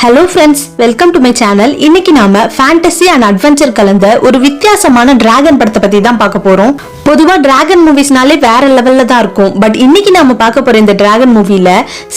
Hello friends, welcome to my channel. இன்னைக்கு நாம fantasy and adventure கலந்த ஒரு வித்தியாசமான டிராகன் படத்தை பத்தி தான் பார்க்க போறோம். பொதுவா டிராகன் மூவிஸ்னாலே வேற லெவல்ல தான் இருக்கும். பட் இன்னைக்கு நாம பார்க்க போற இந்த டிராகன் மூவில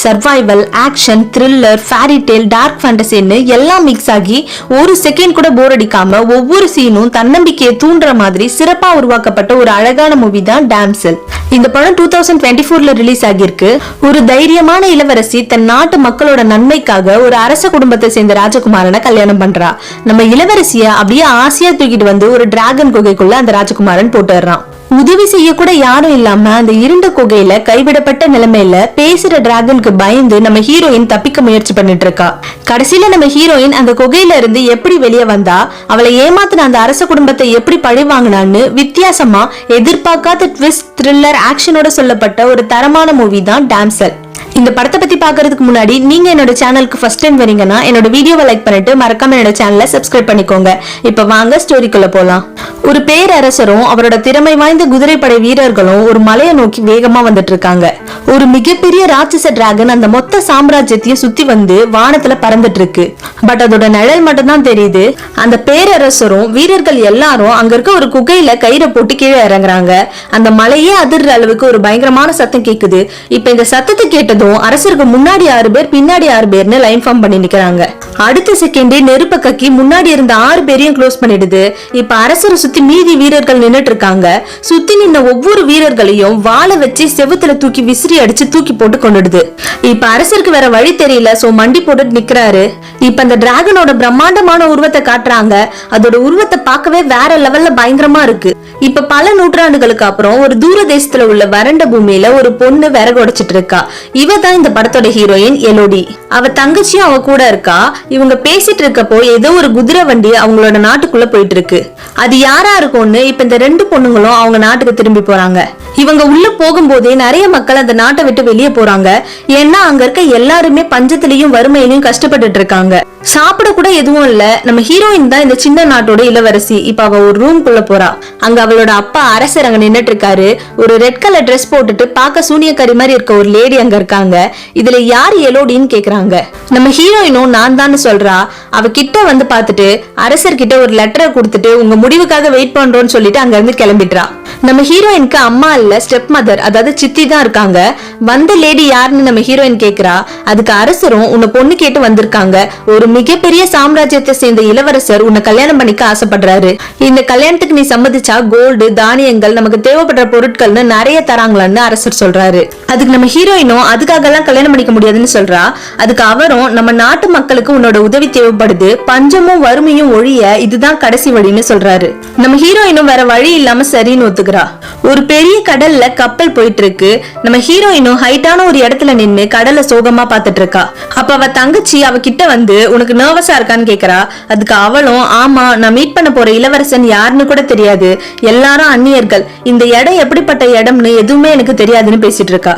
survival, action, thriller, fairy tale, dark ஃபேண்டசின்னு எல்லாம் மிக்ஸ் ஆகி ஒரு செகண்ட் கூட போர் அடிக்காம ஒவ்வொரு சீனும் தன்னம்பிக்கையை தூண்டுற மாதிரி சிறப்பா உருவாக்கப்பட்ட ஒரு அழகான மூவி தான் டாம்செல். இந்த படம் 2024ல ரிலீஸ் ஆகியிருக்கு. ஒரு தைரியமான இளவரசி தன் நாட்டு மக்களோட நன்மைக்காக ஒரு அரச குடும்பத்தை சேர்ந்த ராஜகுமாரனை கல்யாணம் பண்றா. நம்ம இளவரசிய அப்படியே ஆசையா தூக்கிட்டு வந்து ஒரு டிராகன் குகைக்குள்ள அந்த ராஜகுமாரன் போட்டுறான். உதவி செய்ய கூட யாரும் இல்லாம அந்த இருண்ட குகையில கைவிடப்பட்ட நிலைமையில பேசுற டிராகனுக்கு பயந்து நம்ம ஹீரோயின் தப்பிக்க முயற்சி பண்ணிட்டு இருக்கா. கடைசியில நம்ம ஹீரோயின் அந்த குகையில இருந்து எப்படி வெளியே வந்தா, அவளை ஏமாத்தின அந்த அரச குடும்பத்தை எப்படி பழி வாங்கினான்னு வித்தியாசமா எதிர்பார்க்காத ட்விஸ்ட், த்ரில்லர், ஆக்ஷனோட சொல்லப்பட்ட ஒரு தரமான மூவி தான் டாம்செல். இந்த படத்தை பத்தி பாக்குறதுக்கு முன்னாடி நீங்க என்னோட சேனலுக்கு ஃபர்ஸ்ட் டைம் வரீங்கன்னா என்னோட வீடியோவை லைக் பண்ணிட்டு மறக்காம என்னோட சேனலை சப்ஸ்கிரைப் பண்ணிக்கோங்க. இப்ப வாங்க ஸ்டோரிக்குள்ள போலாம். ஒரு பேரரசரும் அவரோட திறமை வாய்ந்த குதிரைப்படை வீரர்களும் ஒரு மலையை நோக்கி வேகமா வந்துட்டு இருக்காங்க. ஒரு மிகப்பெரிய ராட்சச டிராகன் அந்த மொத்த சாம்ராஜ்யத்தையும் சுத்தி வந்து வானத்துல பறந்துட்டு இருக்கு. பட் அதோட நிழல் மட்டும் தான் தெரியுது. அந்த பேரரசரும் வீரர்கள் எல்லாரும் அங்க இருக்க ஒரு குகையில கயிறை போட்டு கீழே இறங்குறாங்க. அந்த மலையே அதிர்ற அளவுக்கு ஒரு பயங்கரமான சத்தம் கேக்குது. இப்ப இந்த சத்தத்தை கேட்டதும் அரசருக்கு முன்னாடி 6 பேர், பின்னாடி 6 பேர்னு லைன் ஃபார்ம் பண்ணி நிக்கிறாங்க. அடுத்த செகண்டே நெருப்ப கக்கி முன்னாடி இருந்த 6 பேரையும் க்ளோஸ் பண்ணிடுது. இப்ப அரசரை சுத்தி மீதி வீரர்கள் நின்னுட்டு இருக்காங்க. சுத்தி நின்ன ஒவ்வொரு வீரர்களையும் வாளை வச்சு செவுத்துல தூக்கி விசிறி அடிச்சு தூக்கி போட்டு கொண்டுடுது. இப்ப அரசருக்கு வேற வழி தெரியல. சோ மண்டி போட்டு நிக்கிறாரு. இப்ப அந்த டிராகனோட பிரம்மாண்டமான உருவத்தை காட்டுறாங்க. அதோட உருவத்தை பார்க்கவே வேற லெவல்ல பயங்கரமா இருக்கு. இப்ப பல நூற்றாண்டுகளுக்கு அப்புறம் ஒரு தூர தேசத்துல உள்ள வறண்ட பூமியில ஒரு பொண்ணு விறகு உடைச்சிட்டு இருக்கா. இவ தான் இந்த படத்தோட ஹீரோயின் எலோடி. அவ தங்கச்சியும் அவ கூட இருக்கா. இவங்க பேசிட்டு இருக்கப்போ ஏதோ ஒரு குதிரை வண்டி அவங்களோட நாட்டுக்குள்ள போயிட்டு இருக்கு. அது யாரா இருக்கும்னு இப்ப இந்த 2 பொண்ணுங்களும் அவங்க நாட்டுக்கு திரும்பி போறாங்க. இவங்க உள்ள போகும்போதே நிறைய மக்கள் அந்த நாட்டை விட்டு வெளியே போறாங்க. ஏன்னா அங்க இருக்க எல்லாருமே பஞ்சத்திலையும் வறுமையிலையும் கஷ்டப்பட்டுட்டு இருக்காங்க. சாப்பிட கூட எதுவும் இல்ல. நம்ம ஹீரோயின் தான் இந்த சின்ன நாட்டோட இளவரசி. இப்ப அவ ஒரு ரூம்குள்ள போறா. அங்க அவளோட அப்பா அரசர் அங்க நின்னுட்டு இருக்காரு. ஒரு ரெட் கலர் ட்ரெஸ் போட்டுட்டு பார்க்க சூனியக்காரி மாதிரி இருக்க ஒரு லேடி அங்க இருக்காங்க. இதுல யார் எலோடின்னு கேக்குறாங்க. நம்ம ஹீரோயினும் நான் தான் சொல்றா. அவ கிட்ட வந்து பாத்துட்டு அரசர் கிட்ட ஒரு லெட்டரை கொடுத்துட்டு உங்க முடிவுக்காக வெயிட் பண்றோம்னு சொல்லிட்டு அங்க இருந்து கிளம்பிடுறா. நம்ம ஹீரோயினுக்கு அம்மா இல்ல, ஸ்டெப் மதர், அதாவது சித்தி தான் இருக்காங்க. வந்த லேடி யாருன்னு நம்ம ஹீரோயின் கேக்குறா. அதுக்கு அரசரும் உன்னை பொண்ணு கேட்டு வந்திருக்காங்க. ஒரு மிகப்பெரிய சாம்ராஜ்யத்தை சேர்ந்த இளவரசர் உன்னை கல்யாணம் பண்ணிக்க ஆசைப்படுறாரு. இந்த கல்யாணத்துக்கு நீ சம்மதிச்சா கோல்டு, தானியங்கள், நமக்கு தேவைப்படுற பொருட்கள்னு நிறைய தராங்களான்னு அரசர் சொல்றாரு. அதுக்கு நம்ம ஹீரோயினும் அதுக்காக எல்லாம் கல்யாணம் பண்ணிக்க முடியாதுன்னு சொல்றா. அதுக்கு அவரும் நம்ம நாட்டு மக்களுக்கு உன்னோட உதவி தேவைப்படுது, பஞ்சமும் வறுமையும் ஒழிய இதுதான் கடைசி வழின்னு சொல்றாரு. நம்ம ஹீரோயினும் வேற வழி இல்லாம சரின்னு ஒத்துக்கிறா. ஒரு பெரிய கடல்ல கப்பல் போயிட்டு இருக்கு. நம்ம ஹீரோயினும் ஹைட்டான ஒரு இடத்துல நின்னு கடலை சோகமா பாத்துட்டு இருக்கா. அப்ப அவ தங்கச்சி அவ கிட்ட வந்து உனக்கு நர்வஸா இருக்கான்னு கேக்குறா. அதுக்கு அவளும் ஆமா, நான் மீட் பண்ண போற இளவரசன் யாருன்னு கூட தெரியாது, எல்லாரும் அந்நியர்கள், இந்த இடம் எப்படிப்பட்ட இடம்னு எதுவுமே எனக்கு தெரியாதுன்னு பேசிட்டு இருக்கா.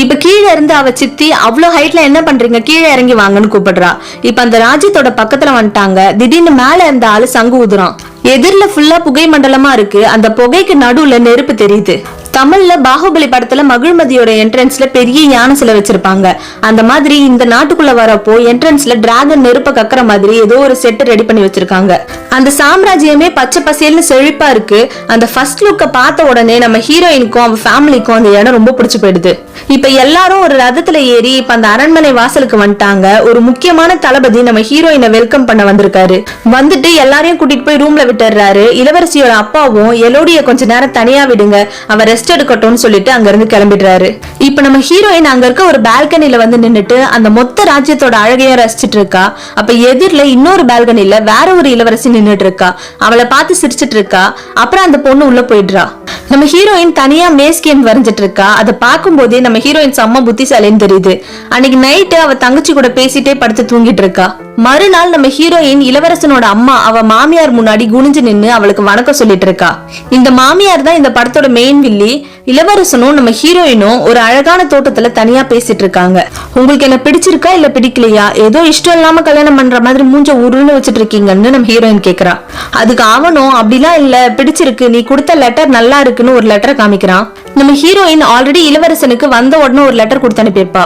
இப்ப கீழே இருந்து அவ சித்தி அவ்வளவு ஹைட்ல என்ன பண்றீங்க, கீழே இறங்கி வாங்கன்னு கூப்பிடுறா. இப்ப அந்த ராஜ்யத்தோட பக்கத்துல வந்துட்டாங்க. திடீர்னு மேல இருந்த ஆளு சங்கு ஊதுறான். எதிரில ஃபுல்லா புகை மண்டலமா இருக்கு. அந்த புகைக்கு நடுவுல நெருப்பு தெரியுது. தமிழ்ல பாகுபலி படத்துல மகிழ்மதியோட என்ட்ரன்ஸ்ல பெரிய யானை சிலை வச்சிருப்பாங்க. அந்த மாதிரி இந்த நாட்டுக்குள்ள வரப்போ என்ட்ரன்ஸ்ல டிராகன் நெருப்ப கக்கற மாதிரி ஏதோ ஒரு செட் ரெடி பண்ணி வச்சிருக்காங்க. அந்த சாம்ராஜ்யமே பச்சை பசேல்னு செழிப்பா இருக்கு. அந்த ஃபர்ஸ்ட் லுக்க பார்த்த உடனே நம்ம ஹீரோயினுக்கும் அவ ஃபேமிலிக்கும் அந்த இடம் ரொம்ப பிடிச்சு போயிடுது. இப்ப எல்லாரும் ஒரு ரதத்துல ஏறி இப்ப அந்த அரண்மனை வாசலுக்கு வந்துட்டாங்க. ஒரு முக்கியமான தளபதி நம்ம ஹீரோயினை வெல்கம் பண்ண வந்திருக்காரு. வந்துட்டு எல்லாரையும் கூட்டிட்டு போய் ரூம்ல விட்டுறாரு. இளவரசியோட அப்பாவும் எலோடிய கொஞ்ச நேரம் தனியா விடுங்க, அவ ரெஸ்ட் எடுக்கட்டும்னு சொல்லிட்டு அங்க இருந்து கிளம்பிடுறாரு. இப்ப நம்ம ஹீரோயின் அங்க இருக்க ஒரு பால்கனில வந்து நின்னுட்டு அந்த மொத்த ராஜ்யத்தோட அழகைய ரசிச்சிட்டு இருக்கா. அப்ப எதிரில இன்னொரு பால்கனில வேற ஒரு இளவரசி நின்னுட்டு இருக்கா. அவளை பார்த்து சிரிச்சிட்டு இருக்கா. அப்புறம் அந்த பொண்ணு உள்ள போயிடுறா. நம்ம ஹீரோயின் தனியா மேஸ் கேம் வரைஞ்சிட்டு இருக்கா. அதை பார்க்கும் போதே நம்ம ஹீரோயின் செம்ம புத்திசாலின்னு தெரியுது. அன்னைக்கு நைட்டு அவ தங்கச்சி கூட பேசிட்டே படுத்து தூங்கிட்டு இருக்கா. மறுநாள் நம்ம ஹீரோயின் இளவரசனோட அம்மா அவ மாமியார் முன்னாடி குனிஞ்சு நின்னு அவளுக்கு வணக்கம் சொல்லிட்டு இருக்கா. இந்த மாமியார் தான் இந்த படத்தோட மெயின் வில்லி. இளவரசனும் நம்ம ஹீரோயினும் ஒரு அழகான தோட்டத்துல தனியா பேசிட்டு இருக்காங்க. உங்களுக்கு என்ன பிடிச்சிருக்கா இல்ல பிடிக்கலையா, ஏதோ இஷ்டம் இல்லாம கல்யாணம் பண்ற மாதிரி மூஞ்ச உருன்னு வச்சிட்டு இருக்கீங்கன்னு நம்ம ஹீரோயின் கேக்குறா. அதுக்கு அவனும் அப்படிலாம் இல்ல, பிடிச்சிருக்கு, நீ கொடுத்த லெட்டர் நல்லா இருக்குன்னு ஒரு லெட்டர் காமிக்கிறான். நம்ம ஹீரோயின் ஆல்ரெடி இளவரசனுக்கு வந்த உடனே ஒரு லெட்டர் கொடுத்து அனுப்பியிருப்பா.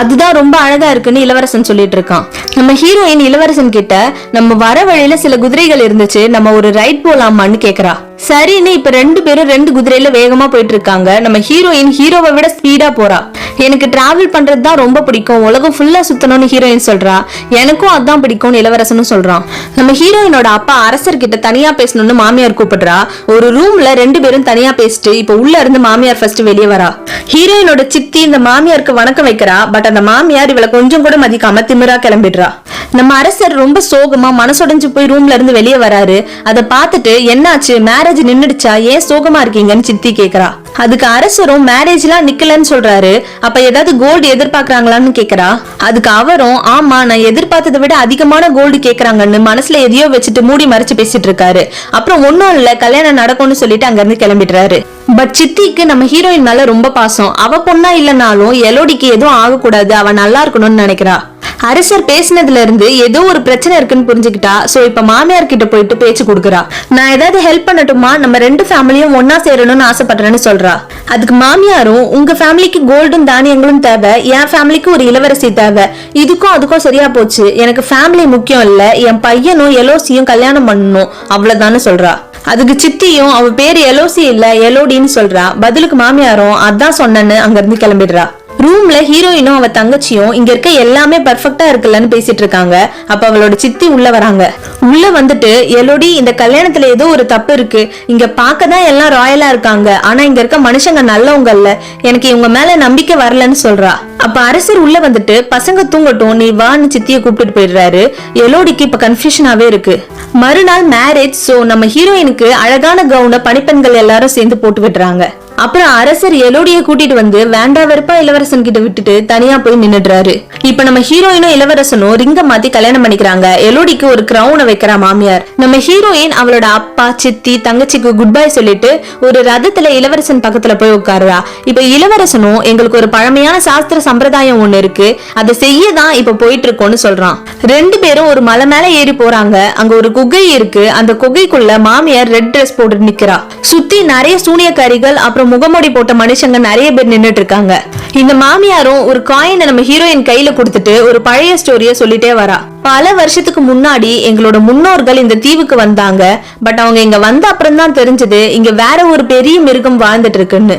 அதுதான் ரொம்ப அழகா இருக்குன்னு இளவரசன் சொல்லிட்டு இருக்கான். நம்ம ஹீரோயின் ஹீரோயின் இளவரசன் கிட்ட நம்ம வர வழியில சில குதிரைகள் இருந்துச்சு, நம்ம ஒரு ரைட் போலாமான்னு கேக்குறா. சரின்னு இப்ப 2 பேரும் 2 குதிரையில வேகமா போயிட்டு இருக்காங்க. நம்ம ஹீரோயின் ஹீரோவை விட ஸ்பீடா போறா. எனக்கு டிராவல் பண்றது தான் ரொம்ப பிடிக்கும், உலகம் ஃபுல்லா சுத்தணும்னு ஹீரோயின் சொல்றா. எனக்கும் அதான் பிடிக்கும்னு இளவரசனும் சொல்றான். நம்ம ஹீரோயினோட அப்பா அரசர் கிட்ட தனியா பேசணும்னு மாமியார் கூப்பிடுறா. ஒரு ரூம்ல 2 பேரும் தனியா பேசிட்டு இப்ப உள்ள இருந்து மாமியார் ஃபர்ஸ்ட் வெளியே வரா. ஹீரோயினோட சித்தி இந்த மாமியாருக்கு வணக்கம் வைக்கிறா. பட் அந்த மாமியார் இவளை கொஞ்சம் கூட மதிக்காம திமிரா கிளம்பிடுறா. நம்ம அரசர் ரொம்ப சோகமா மனசுடைஞ்சு போய் ரூம்ல இருந்து வெளியே வராரு. அதை பார்த்துட்டு என்னாச்சு, மேரேஜ் நின்னுடுச்சா, ஏன் சோகமா இருக்கீங்கன்னு சித்தி கேக்குறா. அதுக்கு அரசரும் மேரேஜ் எல்லாம் நிக்கலன்னு சொல்றாரு. அப்ப ஏதாவது கோல்டு எதிர்பார்க்கறாங்களான்னு கேக்குறா. அதுக்கு அவரும் ஆமா, நான் எதிர்பார்த்ததை விட அதிகமான கோல்டு கேக்குறாங்கன்னு மனசுல எதையோ வச்சுட்டு மூடி மறைச்சு பேசிட்டு இருக்காரு. அப்புறம் ஒன்னும் இல்ல, கல்யாணம் நடக்கும்னு சொல்லிட்டு அங்க இருந்து கிளம்பிடுறாரு. பட் சித்திக்கு நம்ம ஹீரோயின் மேல ரொம்ப பாசம். அவ பொண்ணா இல்லனாலும் எலோடிக்கு எதுவும் ஆகக்கூடாது, அவ நல்லா இருக்கணும்னு நினைக்கிறா. அரசர் பேசினதுல இருந்து ஏதோ ஒரு பிரச்சனை இருக்குன்னு புரிஞ்சுக்கிட்டா. சோ இப்ப மாமியார் கிட்ட போயிட்டு பேச்சு கொடுக்குறா. நான் ஏதாவது ஹெல்ப் பண்ணட்டுமா, நம்ம 2 ஃபேமிலியும் ஒன்னா சேரணும்னு ஆசைப்படுறேன்னு சொல்றா. அதுக்கு மாமியாரும் உங்க ஃபேமிலிக்கு கோல்டும் தானியங்களும் தேவை, என் ஃபேமிலிக்கு ஒரு இளவரசி தேவை, இதுக்கும் அதுக்கும் சரியா போச்சு, எனக்கு ஃபேமிலி முக்கியம் இல்ல, என் பையனும் எலோசியும் கல்யாணம் பண்ணணும் அவ்வளவுதான்னு சொல்றா. அதுக்கு சித்தியும் அவ பேரு எலோசி இல்ல எலோடின்னு சொல்றா. பதிலுக்கு மாமியாரும் அதான் சொன்னேன்னு அங்க இருந்து கிளம்பிடுறா. ரூம்ல ஹீரோயினும் அவ தங்கச்சியும் இங்க இருக்க எல்லாமே பர்ஃபெக்ட்டா இருக்குல்லன்னு பேசிட்டு இருக்காங்க. அப்ப அவளோட சித்தி உள்ள வராங்க. உள்ள வந்துட்டு எலோடி, இந்த கல்யாணத்துல ஏதோ ஒரு தப்பு இருக்கு, இங்க பாக்கதான் எல்லாம் ராயலா இருக்காங்க, ஆனா இங்க இருக்க மனுஷங்க நல்லவங்க இல்ல, எனக்கு இவங்க மேல நம்பிக்கை வரலன்னு சொல்றா. அப்ப அரசர் உள்ள வந்துட்டு பசங்க தூங்கட்டும், நீ வான்னு சித்திய கூப்பிட்டு போயிடுறாரு. எலோடிக்கு இப்ப கன்ஃபியூஷனாவே இருக்கு. மறுநாள் மேரேஜ். சோ நம்ம ஹீரோயினுக்கு அழகான கவுன பணிப்பெண்கள் எல்லாரும் சேர்ந்து போட்டு விடுறாங்க. அப்புறம் அரசர் எலோடிய கூட்டிட்டு வந்து வேண்டா வெறுப்பா இளவரசன் கிட்ட விட்டுட்டு தனியா போய் நின்னுடுறாரு. இப்ப நம்ம ஹீரோயினும் இளவரசனும் ரிங்க மாத்தி கல்யாணம் பண்ணிக்கிறாங்க. எலோடிக்கு ஒரு கிரவுனை வைக்கிறா மாமியார். நம்ம ஹீரோயின் அவளோட அப்பா சித்தி தங்கச்சிக்கு குட் பை சொல்லிட்டு ஒரு ரதத்துல இளவரசன் பக்கத்துல போய் உட்காருறா. இப்ப இளவரசனும் எங்களுக்கு ஒரு பழமையான சாஸ்திர சம்பிரதாயம் ஒண்ணு இருக்கு, அதை செய்யதான் இப்ப போயிட்டு இருக்கோம்னு சொல்றான். 2 பேரும் ஒரு மலை மேல ஏறி போறாங்க. அங்க ஒரு குகை இருக்கு. அந்த குகைக்குள்ள மாமியார் ரெட் ட்ரெஸ் போட்டு நிக்கிறா. சுத்தி நிறைய சூனியக்காரிகள் அப்புறம் முகமூடி போட்ட மனுஷங்க நிறைய பேர் நின்னுட்டு இருக்காங்க. இந்த மாமியாரும் ஒரு காயினை நம்ம ஹீரோயின் கையில கொடுத்துட்டு ஒரு பழைய ஸ்டோரிய சொல்லிட்டே வரா. பல வருஷத்துக்கு முன்னாடி எங்களோட முன்னோர்கள் இந்த தீவுக்கு வந்தாங்க. பட் அவங்க இங்க வந்த அப்புறம் தான் தெரிஞ்சது இங்க வேற ஒரு பெரிய மிருகம் வாழ்ந்துட்டு இருக்குன்னு.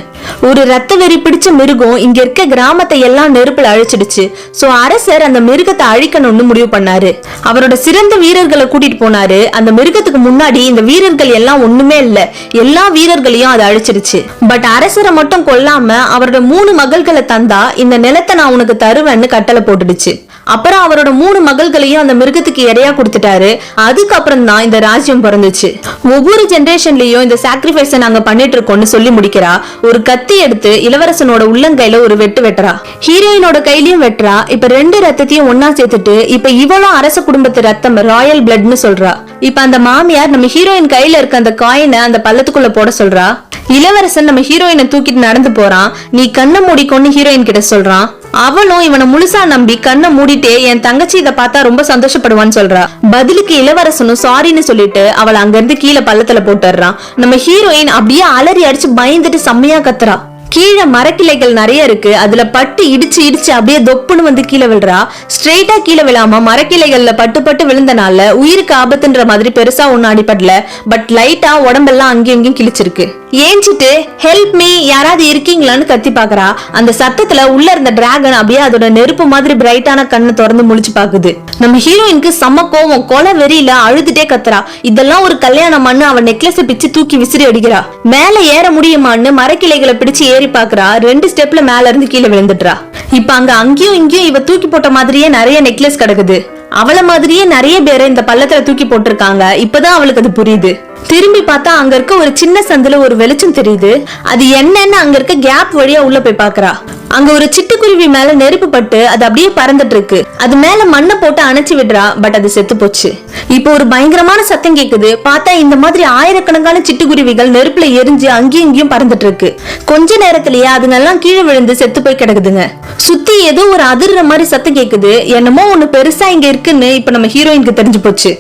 ஒரு ரத்த வெறி பிடிச்ச மிருகம் இங்க இருக்க கிராமத்தை எல்லாம் நெருப்புல அழிச்சிடுச்சு. சோ அரசர் அந்த மிருகத்தை அழிக்கணும்னு முடிவு பண்ணாரு. அவரோட சிறந்த வீரர்களை கூட்டிட்டு போனாரு. அந்த மிருகத்துக்கு முன்னாடி இந்த வீரர்கள் எல்லாம் ஒண்ணுமே இல்ல, எல்லா வீரர்களையும் அதை அழிச்சிடுச்சு. பட் அரசரை மட்டும் கொல்லாம அவரோட 3 மகள்களை தந்தா இந்த நிலத்தை நான் உனக்கு தருவேன்னு கட்டளை போட்டுடுச்சு. அப்புறம் அவரோட 3 மகள்களையும் அந்த மிருகத்துக்கு இடையா கொடுத்துட்டாரு. அதுக்கப்புறம் தான் இந்த ராஜ்யம் பிறந்துச்சு. ஒவ்வொரு ஜெனரேஷன்லயும் இந்த சாக்ரிஃபைஸ நாங்க பண்ணிட்டு இருக்கோம்னு சொல்லி முடிக்கிறா. ஒரு கத்தி எடுத்து இளவரசனோட உள்ளங்கையில ஒரு வெட்டு வெட்டுறா. ஹீரோயினோட கையிலயும் வெட்டுறா. இப்ப 2 ரத்தத்தையும் ஒன்னா சேர்த்துட்டு இப்ப இவளும் அரச குடும்பத்து ரத்தம் ராயல் பிளட்னு சொல்றா. இப்ப அந்த மாமியார் நம்ம ஹீரோயின் கையில இருக்க அந்த காயினை அந்த பள்ளத்துக்குள்ள போட சொல்றா. இளவரசன் நம்ம ஹீரோயினை தூக்கிட்டு நடந்து போறான். நீ கண்ணை மூடிக்கொண்டு ஹீரோயின் கிட்ட சொல்றான். அவளும் இவனை முழுசா நம்பி கண்ணை மூடிட்டே என் தங்கச்சி இதை பார்த்தா ரொம்ப சந்தோஷப்படுவான்னு சொல்றா. பதிலுக்கு இளவரசனும் சாரின்னு சொல்லிட்டு அவளை அங்க இருந்து கீழே பள்ளத்துல போட்டுறான். நம்ம ஹீரோயின் அப்படியே அலறி அடிச்சு பயந்துட்டு செம்மையா கத்துறா. கீழே மரக்கிளைகள் நிறைய இருக்கு. அதுல பட்டு இடிச்சு இடிச்சு அப்படியே தொப்புன்னு வந்து கீழே விழுறா. ஸ்ட்ரெயிட்டா கீழே விழாம மரக்கிளைகள்ல பட்டு பட்டு விழுந்தனால உயிருக்கு ஆபத்துன்ற மாதிரி பெருசா ஒன்னும் அடிபடல. பட் லைட்டா உடம்பெல்லாம் அங்கேயும் இங்கேயும் கிழிச்சிருக்கு. ஏஞ்சிட்டு ஹெல்ப் மீ, யாராவது இருக்கீங்களான்னு கத்தி பாக்குறா. அந்த சத்தத்துல உள்ள இருந்த டிராகன் அப்படியே அதோட நெருப்பு மாதிரி பிரைட்டான கண்ணை திறந்து முழிச்சு பாக்குது. நம்ம ஹீரோயினுக்கு செம்ம கோவம், கொலை வெறியில அழுதுட்டே கத்துறா. இதெல்லாம் ஒரு கல்யாணமான்னு அவன் நெக்லஸ் பிச்சு தூக்கி விசிறி அடிக்கிறா. மேல ஏற முடியுமான்னு மரக்கிளைகளை பிடிச்சு ஏறி பாக்குறா. 2 ஸ்டெப்ல மேல இருந்து கீழே விழுந்துட்டா. இப்ப அங்கேயும் இங்கேயும் இவ தூக்கி போட்ட மாதிரியே நிறைய நெக்லஸ் கிடக்குது. அவள மாதிரியே நிறைய பேரை இந்த பள்ளத்துல தூக்கி போட்டிருக்காங்க. இப்பதான் அவளுக்கு அது புரியுது. திரும்பி பார்த்தா அங்க இருக்க ஒரு சின்ன சந்துல ஒரு வெளிச்சம் தெரியுது. அது என்னன்னு அங்க இருக்க கேப் வழியா உள்ள போய் பாக்குறா. அங்க ஒரு சிட்டுக்குருவி மேல நெருப்பு பட்டு அது அப்படியே பறந்துட்டு இருக்கு. அது மேல மண்ணை போட்டு அணைச்சு விடுறா. பட் அது செத்து போச்சு. இப்போ ஒரு பயங்கரமான சத்தம் கேக்குது. பார்த்தா இந்த மாதிரி ஆயிரக்கணக்கான சிட்டுக்குருவிகள் நெருப்புல எரிஞ்சு அங்கேயும் இங்கேயும் பறந்துட்டு இருக்கு. கொஞ்ச நேரத்திலேயே அதுங்கெல்லாம் கீழே விழுந்து செத்து போய் கிடக்குதுங்க. சுத்தி ஏதோ ஒரு அதிர்ற மாதிரி சத்தம் கேக்குது. என்னமோ ஒண்ணு பெருசா இங்க இருக்குன்னு இப்ப நம்ம ஹீரோயினுக்கு தெரிஞ்சு போச்சு.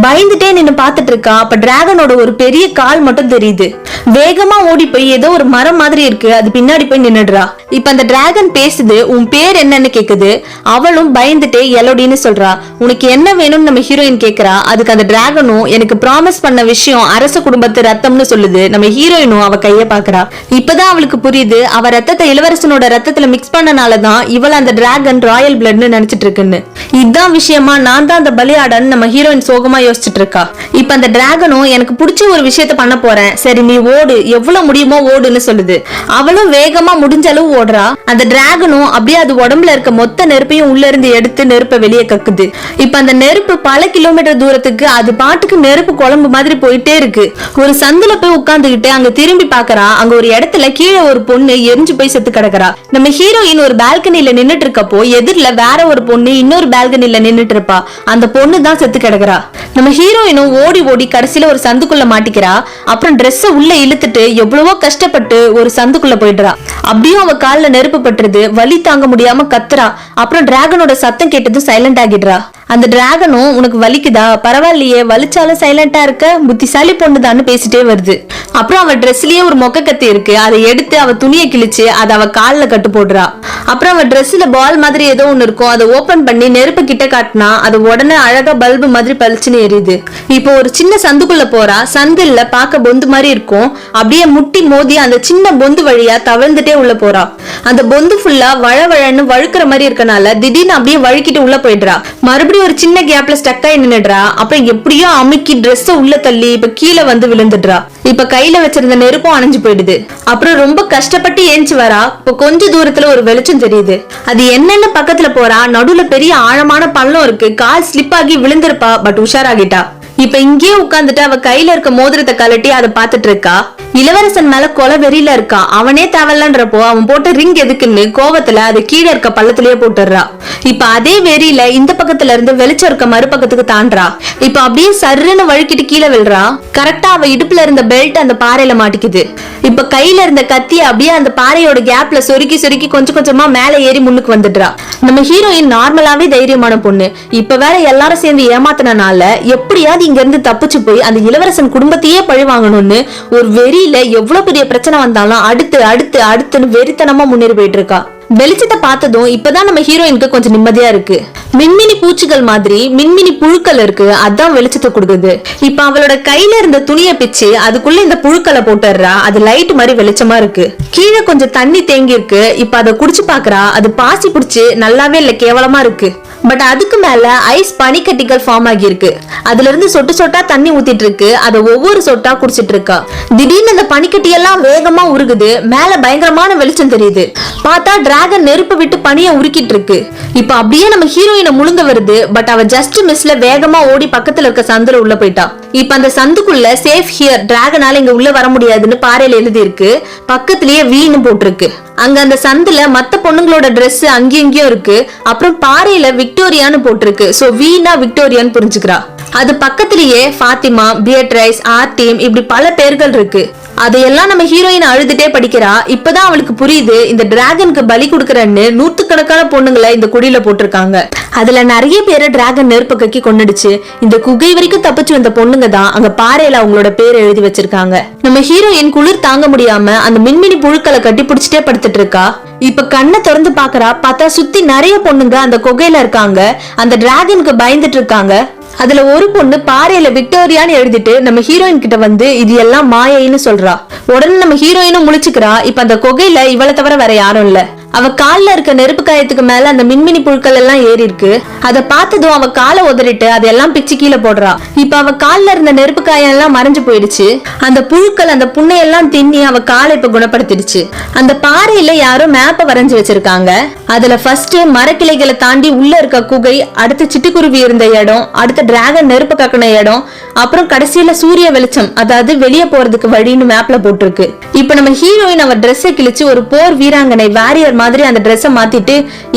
பயந்துட்டே நின்னு பாத்துட்டு இருக்கா. அப்ப டிராகனோட ஒரு பெரிய கால் மட்டும் தெரியுது. வேகமா ஓடி போய் ஏதோ ஒரு மரம் மாதிரி இருக்கு, அது பின்னாடி போய் நின்னுடுறா. இப்ப அந்த டிராகன் பேசுது, உன் பேர் என்னன்னு கேக்குது. அவளும் பயந்துட்டே எலோடின்னு சொல்றா. உனக்கு என்ன வேணும்னு நம்ம ஹீரோயின் கேக்குறா. அதுக்கு அந்த டிராகனும் எனக்கு ப்ராமிஸ் பண்ண விஷயம் அரச குடும்பத்து ரத்தம்னு சொல்லுது. நம்ம ஹீரோயினும் அவ கைய பாக்குறா. இப்பதான் அவளுக்கு புரியுது, அவ ரத்தத்தை இளவரசனோட ரத்தத்துல மிக்ஸ் பண்ணனாலதான் இவள் அந்த டிராகன் ராயல் பிளட்னு நினைச்சிட்டு இருக்குன்னு. இதுதான் விஷயமா நான் தான் அந்த பலியாடன்னு நம்ம ஹீரோயின் சோகமா யோசிச்சுட்டு இருக்கா. இப்ப அந்த டிராகனும் எனக்கு பிடிச்ச ஒரு விஷயத்த பண்ண போறேன், சரி நீ ஓடு, எவ்வளவு முடியுமோ ஓடுன்னு சொல்லுது. அவளும் வேகமா முடிஞ்ச அளவு ஓடுறா. அந்த டிராகனும் அப்படியே அது உடம்புல இருக்க மொத்த நெருப்பையும் உள்ள இருந்து எடுத்து நெருப்பை வெளியே கக்குது. இப்ப அந்த நெருப்பு பல கிலோமீட்டர் தூரத்துக்கு அது பாட்டுக்கு நெருப்பு குழம்பு மாதிரி போயிட்டே இருக்கு. ஒரு சந்துல போய் உட்கார்ந்துகிட்டு அங்க திரும்பி பாக்குறா. அங்க ஒரு இடத்துல கீழே ஒரு பொண்ணு எரிஞ்சு போய் செத்து கிடக்குறா. நம்ம ஹீரோயின் ஒரு பால்கனில நின்னுட்டு இருக்கப்போ எதிரில வேற ஒரு பொண்ணு இன்னொரு பால்கனில நின்னுட்டு இருப்பா. அந்த பொண்ணு தான் செத்து கிடக்குறா. நம்ம ஹீரோயினும் ஓடி ஓடி கடைசியில ஒரு சந்துக்குள்ள மாட்டிக்கிறா. அப்புறம் ட்ரெஸ் உள்ள இழுத்துட்டு எவ்வளவோ கஷ்டப்பட்டு ஒரு சந்துக்குள்ள போயிடுறா. அப்படியும் அவ கால்ல நெருப்பு பட்டுருது. வலி தாங்க முடியாம கத்துறா. அப்புறம் டிராகனோட சத்தம் கேட்டது சைலண்ட் ஆகிடுறா. அந்த டிராகனும் உனக்கு வலிக்குதா, பரவாயில்லையே, வலிச்சாலும் சைலண்டா இருக்க, புத்திசாலி பொண்ணுதான்னு பேசிட்டே வருது. அப்புறம் அவ ட்ரெஸ்லயே ஒரு மொக்க கத்தி இருக்கு, அதை எடுத்து அவ துணியை கிழிச்சு அதை அவ கால்ல கட்டு போடுறா. அப்புறம் அவ ட்ரெஸ்ல பால் மாதிரி ஏதோ ஒண்ணு இருக்கும், அதை ஓபன் பண்ணி நெருப்பு கிட்ட காட்டினா அது உடனே அழகா பல்பு மாதிரி பளிச்சுன்னு எரியுது. இப்போ ஒரு சின்ன சந்துக்குள்ள போறா. சந்தில்ல பாக்க பொந்து மாதிரி இருக்கும். அப்படியே முட்டி மோதி அந்த சின்ன பொந்து வழியா தவழ்ந்துட்டே உள்ள போறா. அந்த பொந்து ஃபுல்லா வழவழன்னு வழுக்கிற மாதிரி இருக்கனால திடீர்னு அப்படியே வழுக்கிட்டு உள்ள போயிடுறா. மறுபடியும் ஒரு சின்ன கேப்ல ஸ்டக் ஆகி நின்னுடுறா. அப்புறம் எப்படியோ அமுக்கி ட்ரெஸ் உள்ள தள்ளி இப்ப கீழே வந்து விழுந்துடுறா. இப்ப கையில வச்சிருந்த நெருப்பும் அணைஞ்சு போயிடுது. அப்புறம் ரொம்ப கஷ்டப்பட்டு ஏஞ்சி வரா. இப்ப கொஞ்ச தூரத்துல ஒரு வெளிச்சம் தெரியுது. அது என்னன்னு பக்கத்துல போறா. நடுவுல பெரிய ஆழமான பள்ளம் இருக்கு. கால் ஸ்லிப் ஆகி விழுந்திருப்பா. பட் உஷாராகிட்டா. இப்ப இங்கே உட்கார்ந்துட்டு அவ கையில இருக்க மோதிரத்தை கலட்டி அதை பாத்துட்டு இருக்கா. இளவரசன் மேல கொலை வெறியில இருக்கா. அவனே தேவலன்றப்போ அவன் போட்ட ரிங் எதுக்குன்னு கோவத்துல அது கீழே இருக்க பள்ளத்திலேயே போட்டுறா. இப்ப அதே வெறியில இந்த பக்கத்துல இருந்து வெளிச்சம் இருக்க மறுபக்கத்துக்கு தாண்டா. இப்ப அப்படியே சர்ன்னு வழுக்கிட்டு கீழே விழுறா. கரெக்டா அவ இடுப்புல இருந்த பெல்ட் அந்த பாறையில மாட்டிக்குது. இப்ப கையில இருந்த கத்தி அப்படியே அந்த பாறையோட கேப்ல சொருக்கி சொருக்கி கொஞ்சம் கொஞ்சமா மேல ஏறி முன்னுக்கு வந்துடுறா. நம்ம ஹீரோயின் நார்மலாவே தைரியமான பொண்ணு. இப்ப வேற எல்லாரும் சேர்ந்து ஏமாத்தினால எப்படியாவது இங்க இருந்து தப்பிச்சு போய் அந்த இளவரசன் குடும்பத்தையே பழி வாங்கணும்னு ஒரு வெறியில எவ்வளவு பெரிய பிரச்சனை வந்தாலும் அடுத்து அடுத்து அடுத்துன்னு வெறித்தனமா முன்னேறி போயிட்டு இருக்கா. வெளிச்சத்தை பார்த்ததும் இப்பதான் நம்ம ஹீரோயினுக்கு கொஞ்சம் நிம்மதியா இருக்கு. மின்மினி பூச்சிகள் மாதிரி மின்மினி புழுக்கள் இருக்கு, அதான் வெளிச்சத்தை கொடுக்குது. இப்ப அவளோட கையில இருந்த துணியை பிச்சு அதுக்குள்ள இந்த புழுக்களை போட்டுறா. அது லைட் மாதிரி வெளிச்சமா இருக்கு. கீழே கொஞ்சம் தண்ணி தேங்கி இருக்கு. இப்ப அதை குடிச்சு பாக்குறா. அது பாசி பிடிச்சு நல்லாவே இல்ல, கேவலமா இருக்கு. பட் அதுக்கு மேல ஐஸ் பனிக்கட்டிகள் ஃபார்ம் ஆகி இருக்கு. அதுல இருந்து சொட்டு சொட்டா தண்ணி ஊத்திட்டு இருக்கு. அதை ஒவ்வொரு சொட்டா குடிச்சிட்டு இருக்கா. திடீர்னு அந்த பனிக்கட்டி எல்லாம் வேகமா உருகுது. மேல பயங்கரமான வெளிச்சம் தெரியுது. பார்த்தா டிராகன் நெருப்பு விட்டு பனியை உருக்கிட்டு இருக்கு. இப்ப அப்படியே நம்ம ஹீரோயினை முழுங்க வருது. பட் அவ ஜஸ்ட் மிஸ்ல வேகமா ஓடி பக்கத்துல இருக்க சந்துல உள்ள போயிட்டா. இப்ப அந்த சந்துக்குள்ள சேஃப் ஹியர், டிராகனால இங்க உள்ள வர முடியாதுன்னு பாறையில எழுதி இருக்கு. பக்கத்திலேயே வீணு போட்டிருக்கு. அங்க அந்த சந்துல மத்த பொண்ணுங்களோட ட்ரெஸ் அங்கேயும் இருக்கு. அப்புறம் பாறையில விக்டோரியான்னு போட்டிருக்கு. சோ வீணா விக்டோரியான்னு புரிஞ்சுக்கிறா. அது பக்கத்திலேயே ஃபாத்திமா, பியட்ரைஸ், ஆர்டீம் இப்படி பல பேர்கள் இருக்கு. அதையெல்லாம் நம்ம ஹீரோயின் அழுதுட்டே படிக்கிறா. இப்பதான் அவளுக்கு புரியுது, இந்த டிராகனுக்கு பலி கொடுக்கறன்னு நூத்துக்கணக்கான பொண்ணுங்களை இந்த குடியில போட்டிருக்காங்க. அதுல நிறைய பேரை டிராகன் நெருப்பு கக்கி கொன்னுடுச்சு. இந்த குகை வரைக்கும் தப்பிச்சு வந்த பொண்ணுங்க தான் அங்க பாறையில அவங்களோட பேர் எழுதி வச்சிருக்காங்க. நம்ம ஹீரோயின் குளிர் தாங்க முடியாம அந்த மின்மினி புழுக்களை கட்டி பிடிச்சிட்டே படுத்துட்டு இருக்கா. இப்ப கண்ணை திறந்து பாக்குறா. பார்த்தா சுத்தி நிறைய பொண்ணுங்க அந்த குகையில இருக்காங்க. அந்த டிராகனுக்கு பயந்துட்டு இருக்காங்க. அதுல ஒரு பொண்ணு பாறையில விக்டோரியான்னு எழுதிட்டு நம்ம ஹீரோயின் கிட்ட வந்து இது எல்லாம் மாயைன்னு சொல்றா. உடனே நம்ம ஹீரோயினும் முழிச்சுக்கிறா. இப்ப அந்த குகையில இவளை தவிர வேற யாரும் இல்ல. அவ கால்ல இருக்க நெருப்பு காயத்துக்கு மேல அந்த மின்மினி புழுக்கள் எல்லாம் ஏறி இருக்கு. அதை பார்த்ததும் அவ காலை உதறிட்டு அதெல்லாம் பிச்சு கீழே போடுறா. இப்ப அவ கால்ல இருந்த நெருப்பு காயம் எல்லாம் மறைஞ்சு போயிடுச்சு. அந்த புழுக்கள் அந்த புண்ணையெல்லாம் தின்னி அவ காலை இப்ப குணப்படுத்திடுச்சு. அந்த பாறையில யாரும் மேப்ப வரைஞ்சு வச்சிருக்காங்க. அதுல ஃபர்ஸ்ட் மரக்கிளைகளை தாண்டி உள்ள இருக்க குகை, அடுத்து சிட்டுக்குருவி இருந்த இடம், அடுத்த டிராகன் நெருப்பு கக்கின இடம், அப்புறம் கடைசியில சூரிய வெளிச்சம், அதாவது வெளியே போறதுக்கு வழின்னு மேப்ல போட்டிருக்கு. இப்ப நம்ம ஹீரோயின் அவ ட்ரெஸ்ஸை கிழிச்சு ஒரு போர் வீராங்கனை வாரியர் மாதிரி அந்த ட்ரெஸ்ஸை மாத்திட்டு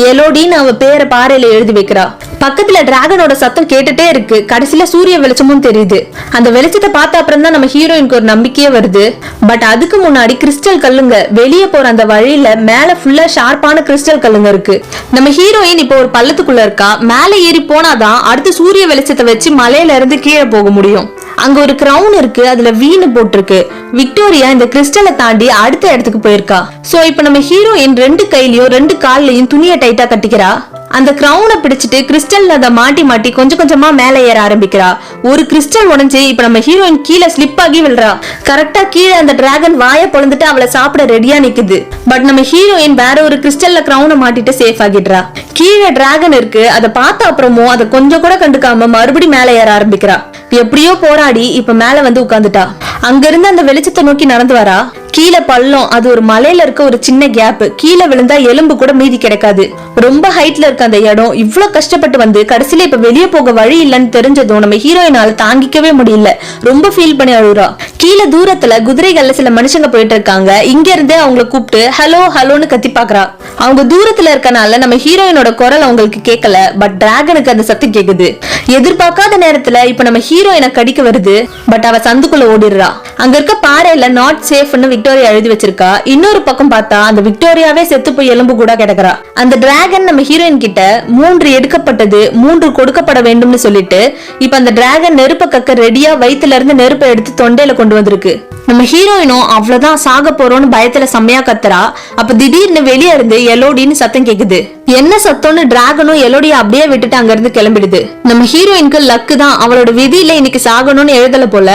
எலோடின்னு அவ பேரை பாறையில எழுதி வைக்கிறா. பக்கத்துல டிராகனோட சத்தம் கேட்டுட்டே இருக்கு. கடைசியில சூரிய வெளிச்சமும் தெரியுது. அந்த வெளிச்சத்தை பார்த்த அப்புறம் தான் நம்ம ஹீரோயினுக்கு ஒரு நம்பிக்கையே வருது. பட் அதுக்கு முன்னாடி கிறிஸ்டல் கல்லுங்க, வெளியே போற அந்த வழியில மேல ஃபுல்லா ஷார்ப்பான கிறிஸ்டல் கல்லுங்க இருக்கு. நம்ம ஹீரோயின் இப்ப ஒரு பள்ளத்துக்குள்ள இருக்கா. மேல ஏறி போனாதான் அடுத்து சூரிய வெளிச்சத்தை வச்சு மலையில இருந்து கீழே போக முடியும். அங்க ஒரு கிரவுன் இருக்கு, அதுல வீணு போட்டிருக்கு. விக்டோரியா இந்த கிறிஸ்டலை தாண்டி அடுத்த இடத்துக்கு போயிருக்கா. சோ இப்ப நம்ம ஹீரோயின் 2 கையிலயும் 2 கால்லயும் துணியை டைட்டா கட்டிக்கிறா. அந்த கிரவுனை பிடிச்சிட்டு கிறிஸ்டல்ல அதை மாட்டி மாட்டி கொஞ்சம் கொஞ்சமா மேல ஏற ஆரம்பிக்கிறா. ஒரு கிறிஸ்டல் உடைஞ்சு இப்ப நம்ம ஹீரோயின் கீழே ஸ்லிப் ஆகி விழுறா. கரெக்டா கீழே அந்த டிராகன் வாயை பொளந்துட்டு அவளை சாப்பிட ரெடியா நிக்குது. பட் நம்ம ஹீரோயின் வேற ஒரு கிறிஸ்டல்ல கிரவுனை மாட்டிட்டு சேஃப் ஆகிடுறா. கீழே டிராகன் இருக்கு, அதை பார்த்த அப்புறமும் அதை கொஞ்சம் கூட கண்டுக்காம மறுபடியும் மேல ஏற ஆரம்பிக்கிறா. எப்படியோ போராடி இப்ப மேல வந்து உட்கார்ந்துட்டா. அங்க இருந்து அந்த வெளிச்சத்தை நோக்கி நடந்து வரா. கீழே பள்ளம், அது ஒரு மலையில இருக்க ஒரு சின்ன கேப். கீழே விழுந்தா எலும்பு கூட மீதி கிடைக்காது. ரொம்ப ஹைட்ல இருக்க அந்த இடம். இவ்வளவு கஷ்டப்பட்டு வந்து கடைசியில இப்ப வெளியே போக வழி இல்லைன்னு தெரிஞ்சதும் நம்ம ஹீரோயினால தாங்கிக்கவே முடியல. ரொம்ப ஃபீல் பண்ணி அழுறா. கீழே தூரத்துல குதிரைகள்ல சில மனுஷங்க போயிட்டு இருக்காங்க. இங்க இருந்தே அவங்களை கூப்பிட்டு ஹலோ ஹலோன்னு கத்தி பாக்குறா. அவங்க தூரத்துல இருக்கனால நம்ம ஹீரோயினோட குரல் அவங்களுக்கு கேட்கல. பட் டிராகனுக்கு அந்த சத்தம் கேக்குது. எதிர்பார்க்காத நேரத்துல இப்ப நம்ம ஹீரோயினை கடிக்க வருது. பட் அவ சந்துக்குள்ள ஓடிடுறா. அங்க இருக்க பாறையில நாட் சேஃப்னு விக்டோரியா எழுதி வச்சிருக்கா. இன்னொரு பக்கம் பார்த்தா அந்த விக்டோரியாவே செத்து போய் எலும்பு கூட கிடக்குறா. அந்த டிராகன் நம்ம ஹீரோயின் கிட்ட 3 எடுக்கப்பட்டது 3 கொடுக்கப்பட வேண்டும்னு சொல்லிட்டு இப்ப அந்த டிராகன் நெருப்ப கக்க ரெடியா வயித்துல இருந்து நெருப்பை எடுத்து தொண்டையில கொண்டு வந்திருக்கு. நம்ம ஹீரோயினும் அவ்வளவுதான் சாக போறோம்னு பயத்துல செம்மையா கத்துறா. அப்ப திடீர்னு வெளியே இருந்து எலோடின்னு சத்தம் கேக்குது. என்ன சத்தம்னு டிராகனும் எலோடிய அப்படியே விட்டுட்டு அங்க இருந்து கிளம்பிடுது. நம்ம ஹீரோயினுக்கு லக்கு தான், அவளோட விதியில இன்னைக்கு சாகணும்னு எழுதல போல.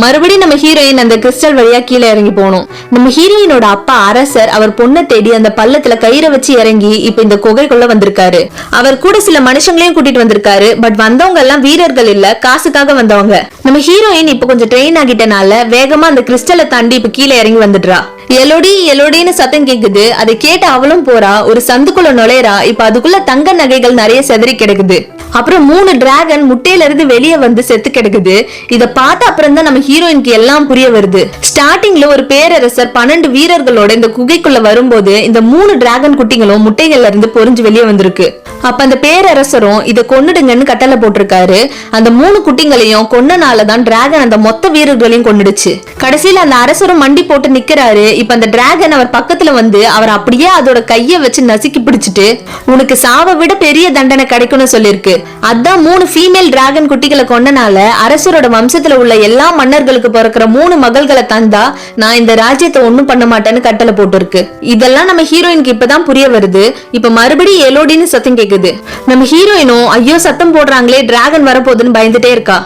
மறுபடியும் நம்ம ஹீரோயின் அந்த கிறிஸ்டல் வழியா கீழே இறங்கி போகணும். நம்ம ஹீரோயினோட அப்பா அரசர் அவர் பொண்ணை தேடி அந்த பள்ளத்துல கயிறை வச்சு இறங்கி இப்ப இந்த குகைக்குள்ள வந்திருக்காரு. அவர் கூட சில மனுஷங்களையும் கூட்டிட்டு வந்திருக்காரு. பட் வந்தவங்க எல்லாம் வீரர்கள் இல்ல, காசுக்காக வந்தவங்க. நம்ம ஹீரோயின் இப்ப கொஞ்சம் ட்ரெயின் ஆகிட்டனால வேகமா அந்த கிறிஸ்டலை தாண்டி இப்ப கீழே இறங்கி வந்துடுறா. எலோடி எலோடின்னு சத்தம் கேக்குது. அதை கேட்டு அவளும் போறா. ஒரு சந்துக்குள்ள நுழையறா. இப்ப அதுக்குள்ள தங்க நகைகள் நிறைய செதறி கிடக்குது. அப்புறம் 3 டிராகன் முட்டையில இருந்து வெளியே வந்து செத்து கிடக்குது. இத பார்த்த அப்புறம் தான் நம்ம ஹீரோயினுக்கு எல்லாம் புரிய வருது. ஸ்டார்டிங்ல ஒரு பேரரசர் 12 வீரர்களோட இந்த குகைக்குள்ள வரும்போது இந்த 3 டிராகன் குட்டிகளும் முட்டைகள்ல இருந்து பொறிஞ்சு வெளியே வந்திருக்கு. அப்ப அந்த பேரரசரும் இதை கொன்னுடுங்கன்னு கட்டளை போட்டிருக்காரு. அந்த 3 குட்டிங்களையும் கொன்னனாலதான் டிராகன் அந்த மொத்த வீரர்களையும் கொன்னுடுச்சு. கடைசியில அந்த அரசரும் மண்டி போட்டு நிக்கிறாரு. இப்ப அந்த டிராகன் அவர் பக்கத்துல வந்து அவர் அப்படியே அதோட கைய வச்சு நசுக்கி பிடிச்சிட்டு உனக்கு சாவை விட பெரிய தண்டனை கிடைக்கும்னு சொல்லிருக்கு. அதான் 3 ஃபீமேல் டிராகன் குட்டிகளை கொன்னனால அரசரோட வம்சத்துல உள்ள எல்லா மன்னர்களுக்கு பிறக்கிற 3 மகள்களை தந்தா நான் இந்த ராஜ்யத்தை ஒண்ணும் பண்ண மாட்டேன்னு கட்டளை போட்டிருக்கு. இதெல்லாம் நம்ம ஹீரோயினுக்கு இப்பதான் புரிய வருது. இப்ப மறுபடியும் எலோடின்னு சத்தம் கேக்குது. நம்ம ஹீரோயினும் ஐயோ சத்தம் போடுறாங்களே டிராகன் வரப்போகுதுன்னு பயந்துட்டே இருக்கா.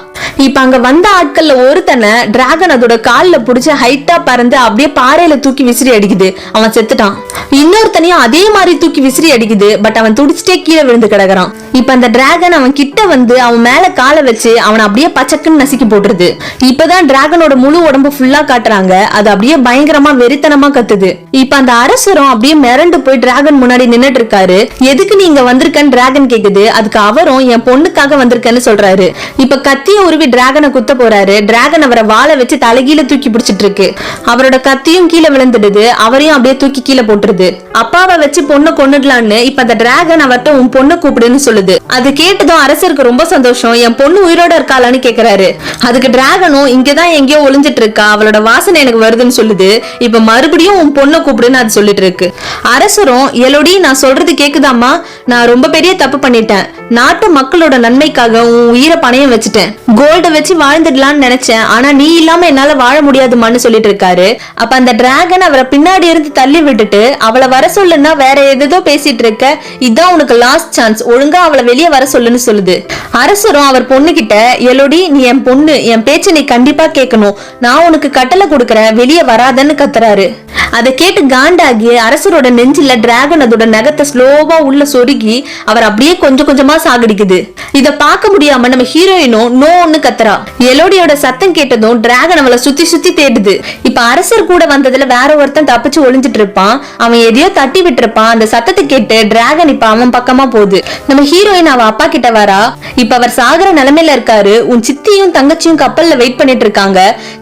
இப்ப அங்க வந்த ஆட்கள்ல ஒருத்தனை டிராகன் அதோட கால்ல புடிச்சு ஹைட்டா பறந்து அப்படியே பாறையில தூக்கி விசிறி அடிக்குது. அவன் செத்துட்டான். இன்னொருத்தனையும் அதே மாதிரி தூக்கி விசிறி அடிக்குது. பட் அவன் துடிச்சிட்டே கீழே விழுந்து கிடக்குறான். இப்ப அந்த டிராகன் அவன் கிட்ட வந்து அவன் மேல காலை வச்சு அவன் அப்படியே பச்சக்குன்னு நசுக்கி போட்டுருது. இப்பதான் டிராகனோட முழு உடம்பு ஃபுல்லா காட்டுறாங்க. அது அப்படியே பயங்கரமா வெறித்தனமா கத்துது. இப்ப அந்த அரசரும் அப்படியே மிரண்டு போய் டிராகன் முன்னாடி நின்னுட்டு இருக்காரு. எதுக்கு நீங்க வந்திருக்கன்னு டிராகன் கேக்குது. அதுக்கு அவரும் என் பொண்ணுக்காக வந்திருக்கேன்னு சொல்றாரு. இப்ப கத்திய உருவி டிராகனை குத்த போறாரு. டிராகன் அவரை வாழை வச்சு தலைகீழ தூக்கி பிடிச்சிட்டு இருக்கு. அவரோட கத்தியும் கீழே விழுந்துடுது. அவரையும் அப்படியே தூக்கி கீழே போட்டுருது. அப்பாவை வச்சு பொண்ணு கொன்னுடலான்னு இப்ப அந்த டிராகன் அவர்கிட்ட உன் பொண்ணு கூப்பிடுன்னு சொல்லுது. அது கேட்டதும் அரசருக்கு ரொம்ப சந்தோஷம். என் பொண்ணு உயிரோட இருக்காளான்னு கேக்குறாரு. அதுக்கு டிராகனும் இங்கதான் எங்கேயோ ஒளிஞ்சிட்டு இருக்கா, அவளோட வாசனை எனக்கு வருதுன்னு சொல்லுது. இப்ப மறுபடியும் உன் பொண்ணு கூப்பிடுன்னு அது சொல்லிட்டு இருக்கு. அரசரும் எலோடி நான் சொல்றது கேக்குதாமா, நான் ரொம்ப பெரிய தப்பு பண்ணிட்டேன். நாட்டு மக்களோட நன்மைக்காக உன் உயிரை பணையம் வச்சுட்டேன். கோல்ட வச்சு வாழ்ந்துடலான்னு நினைச்சேன். ஆனா நீ இல்லாம என்னால வாழ முடியாதுமான்னு சொல்லிட்டு இருக்காரு. அப்ப அந்த டிராகன் அவரை பின்னாடி இருந்து தள்ளி விட்டுட்டு அவளை வர சொல்லுன்னா வேற எதோ பேசிட்டு இருக்க, இதான் உனக்கு லாஸ்ட் சான்ஸ், ஒழுங்கா அவளை வெளியே வர சொல்லுன்னு சொல்லுது. அரசரும் அவர் பொண்ணு கிட்ட எலோடி நீ என் பொண்ணு, என் பேச்சை நீ கண்டிப்பா கேட்கணும், நான் உனக்கு கட்டளை கொடுக்கறேன், வெளியே வராதன்னு கத்துறாரு. அதை கேட்டு காண்டாகி அரசரோட நெஞ்சில டிராகன் அதோட நகத்தை ஸ்லோவா உள்ள சொருகி அவர் அப்படியே கொஞ்சம் கொஞ்சமா சாகடிக்குது. இத பார்க்க முடியாம நம்ம ஹீரோயினும் நோன்னு கத்துறா. எலோடியோட சத்தம் கேட்டதும் டிராகன் அவளை சுத்தி சுத்தி தேடுது. இப்ப அரசர் கூட வந்ததுல வேற ஒருத்தன் தப்பிச்சு ஒளிஞ்சிட்டு இருப்பான். அவன் எதையோ தட்டி விட்டுருப்பான். அந்த சத்தத்தை கேட்டு டிராகன் இப்ப அவன் பக்கமா போகுது. நம்ம ஹீரோயின் அவ அப்பா கிட்ட வரா. இப்ப அவர் சாகர நிலைமையில இருக்காரு. உன் சித்தியும் தங்கச்சியும் கப்பல்ல வெயிட் பண்ணிட்டு இருக்காங்க.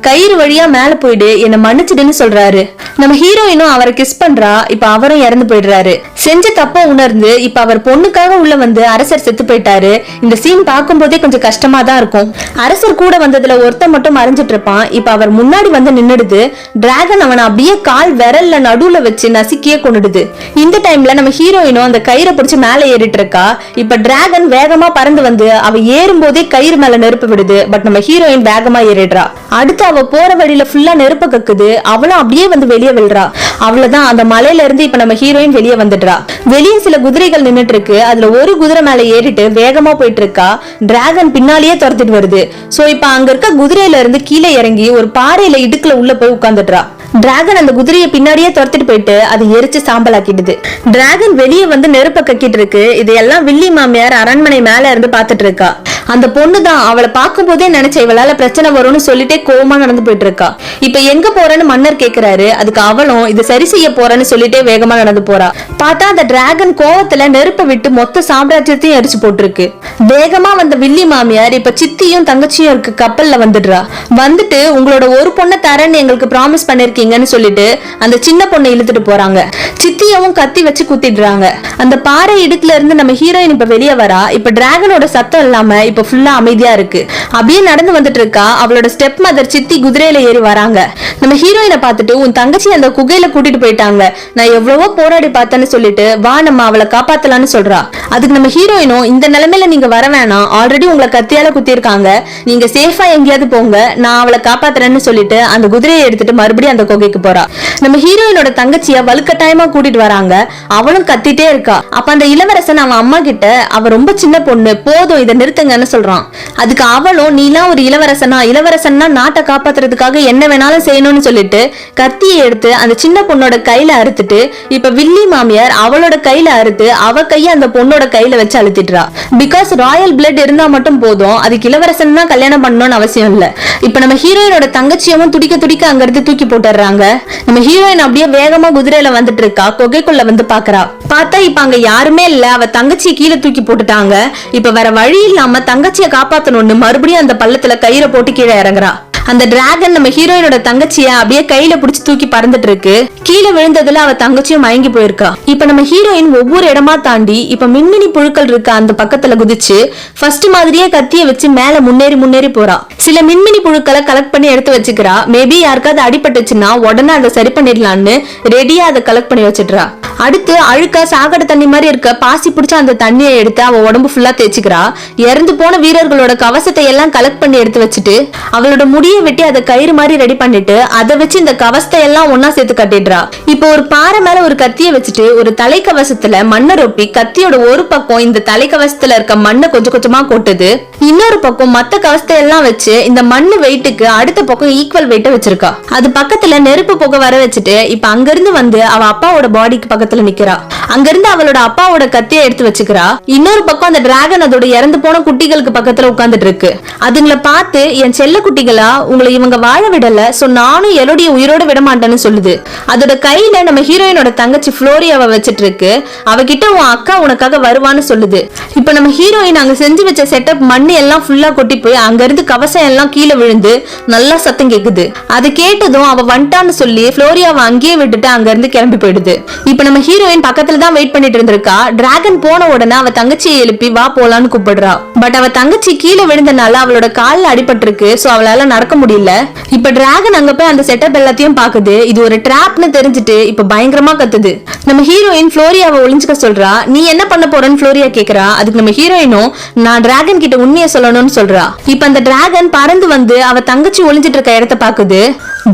கயிறு வழியா மேல போயிடு, என்ன மன்னிச்சிடுன்னு சொல்றாரு. நம்ம ஹீரோயினும் அவரை கிஸ் பண்றா. இப்ப அவரும் இறந்து போயிடுறாரு. செஞ்ச தப்ப உணர்ந்து இப்ப அவர் பொண்ணுக்காக உள்ள வந்து அரசர் செத்து போயிட்டாரு. இந்த சீன் பார்க்கும் போதே கொஞ்சம் கஷ்டமா தான் இருக்கும். அரசர் கூட வந்ததுல ஒருத்த மட்டும் மறைஞ்சிட்டு இருப்பான். இப்ப அவர் முன்னாடி வந்து நின்னுடுது. டிராகன் அவனை அப்படியே கால் விரல்ல நடுவுல வச்சு நசுக்கியே கொண்டுடுது. இந்த டைம்ல நம்ம ஹீரோயினும் அந்த கயிறை பிடிச்சு மேல ஏறிட்டு இருக்கா. இப்ப டிராகன் வேகமா பறந்து வந்து அவ ஏறும் போதே கயிறு மேல நெருப்பு விடுது. பட் நம்ம ஹீரோயின் வேகமா ஏறிடுறா. அடுத்து அவ போற வழியில ஃபுல்லா நெருப்பு கக்குது. அவளும் அப்படியே வந்து வெளியே விழுறா. அவ்வளவுதான், அந்த மலையில இருந்து இப்ப நம்ம ஹீரோயின் வெளியே வந்துடுறா. வெளியே சில குதிரைகள் நின்னுட்டு இருக்கு. அதுல ஒரு குதிரை மேல ஏறிட்டு வேகமா போயிட்டு இருக்கா. டிராகன் பின்னாலேயே துரத்திட்டு வருது. சோ இப்ப அங்க இருக்க குதிரையில இருந்து கீழே இறங்கி ஒரு பாறையில இடுக்குல உள்ள போய் உட்கார்ந்துடுறா. டிராகன் அந்த குதிரையை பின்னாடியே துரத்திட்டு போயிட்டு அது எரிச்சு சாம்பலாக்கிடுது. டிராகன் வெளியே வந்து நெருப்ப கக்கிட்டு இருக்கு. இதையெல்லாம் வில்லி மாமியார் அரண்மனை மேல இருந்து பாத்துட்டு இருக்கா. அந்த பொண்ணு தான் அவளை பார்க்கும் போதே நினைச்ச இவளால பிரச்சனை வரும்னு சொல்லிட்டே கோவமா நடந்து போயிட்டு இருக்கா. இப்ப எங்க போறேன்னு மன்னர் கேக்குறாரு. அதுக்கு அவளும் இது சரி செய்ய போறேன்னு சொல்லிட்டே வேகமா நடந்து போறா. பார்த்தா அந்த டிராகன் கோவத்துல நெருப்ப விட்டு மொத்த சாம்ராஜ்யத்தையும் எரிச்சு போட்டிருக்கு. வேகமா வந்த வில்லி மாமியார் இப்ப சித்தியும் தங்கச்சியும் இருக்கு கப்பல்ல வந்துடுறா. வந்துட்டு உங்களோட ஒரு பொண்ணை தரேன்னு எங்களுக்கு ப்ராமிஸ் பண்ணிருக்கீங்கன்னு சொல்லிட்டு அந்த சின்ன பொண்ணை இழுத்துட்டு போறாங்க. சித்தியவும் கத்தி வச்சு குத்திடுறாங்க. அந்த பாறை இடுக்குல இருந்து நம்ம ஹீரோயின் இப்ப வெளியே வரா. இப்ப டிராகனோட சத்தம் இல்லாம இப்ப ஃபுல்லா அமைதியா இருக்கு. அப்படியே நடந்து வந்துட்டு இருக்கா. அவளோட ஸ்டெப் மதர் சித்தி குதிரையில ஏறி வராங்க. நம்ம ஹீரோயினை பார்த்துட்டு உன் தங்கச்சி அந்த குகையில கூட்டிட்டு போயிட்டாங்க, நான் எவ்வளவோ போராடி பார்த்தேன்னு சொல்லிட்டு வா நம்ம அவளை காப்பாத்தலான்னு சொல்றா. அதுக்கு நம்ம ஹீரோயினும் இந்த நிலைமையில நீங்க வர வேணாம், ஆல்ரெடி உங்களை கத்தியால குத்திருக்காங்க, நீங்க சேஃபா எங்கேயாவது போங்க, நான் அவளை காப்பாத்துறேன்னு சொல்லிட்டு அந்த குதிரையை எடுத்துட்டு மறுபடியும் அந்த குகைக்கு போறா. நம்ம ஹீரோயினோட தங்கச்சிய வலுக்கட்டாயமா கூட்டிட்டு வராங்க. அவளும் கத்திட்டே இருக்கா. அப்ப அந்த இளவரசன் அவன் அம்மா கிட்ட அவ ரொம்ப சின்ன பொண்ணு, போதும் இதை நிறுத்துங்கன்னு சொல்றான். அதுக்கு அவளும் நீலாம் ஒரு இளவரசனா, இளவரசன்னா நாட்டை காப்பாத்துறதுக்காக என்ன வேணாலும் செய்யணும்னு சொல்லிட்டு கத்தியை எடுத்து அந்த சின்ன பொண்ணோட கையில அறுத்துட்டு இப்ப வில்லி மாமியார் அவளோட கையில அறுத்து அவ கைய அந்த பொண்ணோட கையில வச்சு அழுத்திடுறா. பிகாஸ் ராயல் பிளட் இருந்தா மட்டும் போதும், அதுக்கு இளவரசன் தான் கல்யாணம் பண்ணணும்னு அவசியம் இல்ல. இப்ப நம்ம ஹீரோயினோட தங்கச்சியவும் துடிக்க துடிக்க அங்க இருந்து தூக்கி போட்டுறாங்க. நம்ம ஹீரோயின் அப்படியே வேகமா குதிரையில வந்துட்டு இருக்கா. குகைக்குள்ள வந்து பாக்குறா. பார்த்தா இப்ப அங்க யாருமே இல்ல. அவ தங்கச்சியை கீழே தூக்கி போட்டுட்டாங்க. இப்ப வேற வழி இல்லாம தங்கச்சியை காப்பாத்தணும்னு மறுபடியும் அந்த பள்ளத்துல கயிறை போட்டு கீழே இறங்குறா. அந்த டிராகன் நம்ம ஹீரோயினோட தங்கச்சிய அப்படியே கையில புடிச்சு தூக்கி பறந்துட்டு இருக்கு. கீழே விழுந்ததுல அவ தங்கச்சியும் மயங்கி போயிருக்கா. இப்ப நம்ம ஹீரோயின் ஒவ்வொரு இடமா தாண்டி இப்ப மின்மினி புழுக்கள் இருக்க அந்த பக்கத்துல குதிச்சு ஃபர்ஸ்ட் மாதிரியே கத்திய வச்சு மேல முன்னேறி முன்னேறி போறா. சில மின்மினி புழுக்களை கலெக்ட் பண்ணி எடுத்து வச்சுக்கிறா. மேபி யாருக்காவது அடிபட்டுச்சுன்னா உடனே அதை சரி பண்ணிடலான்னு ரெடியா அதை கலெக்ட் பண்ணி வச்சிடுறா. அடுத்து அழுக்க சாக்கடை தண்ணி மாதிரி இருக்க பாசி பிடிச்ச அந்த தண்ணியை எடுத்து அவ உடம்பு ஃபுல்லா தேய்ச்சிக்கிறா. இறந்து போன வீரர்களோட கவசத்தை எல்லாம் கலெக்ட் பண்ணி எடுத்து வச்சுட்டு அவளோட முடியை வெட்டி அதை கயிறு மாதிரி ரெடி பண்ணிட்டு அதை வச்சு இந்த கவசத்தை எல்லாம் ஒன்னா சேர்த்து கட்டிடுறா. இப்போ ஒரு பாறை மேல ஒரு கத்தியை வச்சுட்டு ஒரு தலைக்கவசத்துல மண்ணை ரொப்பி கத்தியோட ஒரு பக்கம் இந்த தலைக்கவசத்துல இருக்க மண்ணை கொஞ்சம் கொஞ்சமா கொட்டுது. இன்னொரு பக்கம் மத்த கவசத்தை எல்லாம் வச்சு இந்த மண்ணு வெயிட்டுக்கு அடுத்த பக்கம் ஈக்குவல் வெயிட்ட வச்சிருக்கா. அது பக்கத்துல நெருப்பு புகை வர வச்சுட்டு இப்ப அங்கிருந்து வந்து அவ அப்பாவோட பாடிக்கு பக்கத்துல நிக்கிறா. அங்கிருந்து அவளோட அப்பாவோட கத்தியை எடுத்து வச்சுக்கிறா. இன்னொரு பக்கம் அந்த டிராகன் அதோட இறந்து போன குட்டிகளுக்கு பக்கத்துல உட்கார்ந்துட்டு இருக்கு. அதுங்களை பார்த்து என் செல்ல குட்டிகளா உங்களை இவங்க வாழ விடல, சோ நானும் எலோடிய உயிரோட விட மாட்டேன்னு சொல்லுது. அதோட கையில நம்ம ஹீரோயினோட தங்கச்சி ஃப்ளோரியாவை வச்சிட்டு இருக்கு. அவகிட்ட உன் அக்கா உனக்காக வருவான்னு சொல்லுது. இப்ப நம்ம ஹீரோயின் அங்க செஞ்சு வச்ச செட்டப் மண்ணு எல்லாம் ஃபுல்லா கொட்டி போய் அங்க இருந்து கவசம் எல்லாம் கீழே விழுந்து நல்லா சத்தம் கேக்குது. அதை கேட்டதும் அவ வந்துட்டான்னு சொல்லி ஃப்ளோரியாவை அங்கேயே விட்டுட்டு அங்க இருந்து கிளம்பி போயிடுது. இப்ப நம்ம ஹீரோயின் பக்கத்துல தான் வெயிட் பண்ணிட்டு இருந்திருக்கா. டிராகன் போன உடனே அவ தங்கச்சியை எழுப்பி வா போலான்னு கூப்பிடுறா. பட் அவ தங்கச்சி கீழே விழுந்தனால அவளோட கால்ல அடிபட்டிருக்கு. சோ அவளால நடக்க முடியல. இப்ப டிராகன் அங்க போய் அந்த செட்டப் எல்லாத்தையும் பாக்குது. இது ஒரு டிராப்னு தெரிஞ்சுட்டு இப்ப பயங்கரமா கத்துது. நம்ம ஹீரோயின் ஃப்ளோரியாவை ஒளிஞ்சுக்க சொல்றா. நீ என்ன பண்ண போறன்னு ஃப்ளோரியா கேக்குறா. அதுக்கு நம்ம ஹீரோயினும் நான் டிராகன் கிட்ட உண்மையை சொல்லணும்னு சொல்றா. இப்ப அந்த டிராகன் பறந்து வந்து அவ தங்கச்சி ஒளிஞ்சிட்டு இருக்க இடத்த பாக்குது.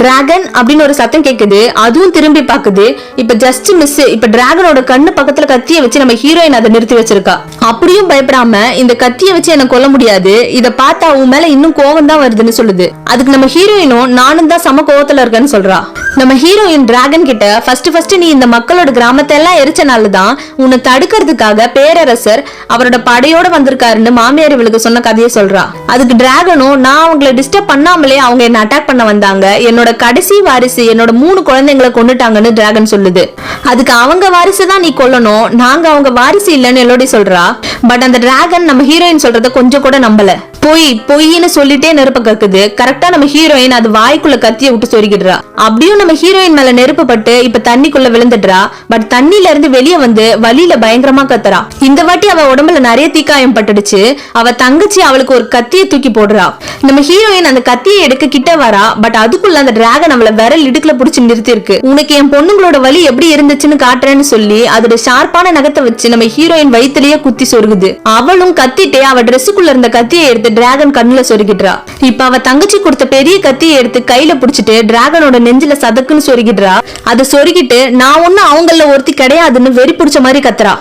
டிராகன் அப்படின்னு ஒரு சத்தம் கேக்குது. அதுவும் திரும்பி பாக்குது. இப்ப ஜஸ்ட் மிஸ். இப்ப டிராகனோட கண்ணு பக்கத்துல கத்திய வச்சு நம்ம ஹீரோயின் அதை நிறுத்தி வச்சிருக்கா. அப்படியும் பயப்படாம இந்த கத்திய வச்சு என்ன கொல்ல முடியாது, இத பார்த்தா உன் மேல இன்னும் கோவம் தான் வருதுன்னு சொல்லுது. அதுக்கு நம்ம ஹீரோயினும் நானும் தான் சம கோவத்துல இருக்கேன்னு சொல்றா. நம்ம ஹீரோயின் டிராகன் கிட்ட ஃபர்ஸ்ட் நீ இந்த மக்களோட கிராமத்தை எல்லாம் எரிச்சனாலதான் உன்னை தடுக்கிறதுக்காக பேரரசர் அவரோட படையோட வந்திருக்காருன்னு மாமியார் இவளுக்கு சொன்ன கதையை சொல்றா. அதுக்கு டிராகனும் நான் அவங்களை டிஸ்டர்ப் பண்ணாமலே அவங்க என்ன அட்டாக் பண்ண வந்தாங்க, என்னோட என்னோட கடைசி வாரிசு என்னோட 3 குழந்தைங்களை கொண்டுட்டாங்கன்னு டிராகன் சொல்லுது. அதுக்கு அவங்க வாரிசு தான் நீ கொல்லணும், நாங்க அவங்க வாரிசு இல்லன்னு எல்லோடி சொல்றா. பட் அந்த டிராகன் நம்ம ஹீரோயின் சொல்றத கொஞ்சம் கூட நம்பல. பொய்ன்னு சொல்லிட்டே நெருப்ப கக்குது. கரெக்டா நம்ம ஹீரோயின் அது வாய்க்குள்ள கத்திய விட்டு சொருகிடுறா. அப்படியும் நம்ம ஹீரோயின் மேல நெருப்பு பட்டு இப்ப தண்ணிக்குள்ள விழுந்துடுறா. பட் தண்ணில இருந்து வெளியே வந்து வலியில பயங்கரமா கத்துறா. இந்த வாட்டி அவ உடம்புல நிறைய தீக்காயம் பட்டுடுச்சு. அவ தங்கச்சி அவளுக்கு ஒரு கத்தியை தூக்கி போடுறா. நம்ம ஹீரோயின் அந்த கத்தியை எடுக்க கிட்ட வரா. பட் அதுக்குள்ள அந்த டிராகன் அவளை விரல் இடுக்குல புடிச்சு நிறுத்தி இருக்கு. உனக்கு என் பொண்ணுங்களோட வலி எப்படி இருந்துச்சுன்னு காட்டுறேன்னு சொல்லி அதோட ஷார்ப்பான நகத்தை வச்சு நம்ம ஹீரோயின் வயிற்றுலயே குத்தி சொருகுது. அவளும் கத்திட்டே அவ டிரெஸ்ஸுக்குள்ள இருந்த கத்தியை எடுத்து டிராகன் கண்ணுல சொருகிடுறா. இப்ப அவ தங்கச்சி கொடுத்த பெரிய கத்தியை எடுத்து கையில புடிச்சிட்டு டிராகனோட நெஞ்சில சதக்குன்னு சொருகிடுறா. அதை சொருகிட்டு நான் ஒண்ணு அவங்கள ஒருத்தி கிடையாதுன்னு வெறி பிடிச்ச மாதிரி கத்துறா.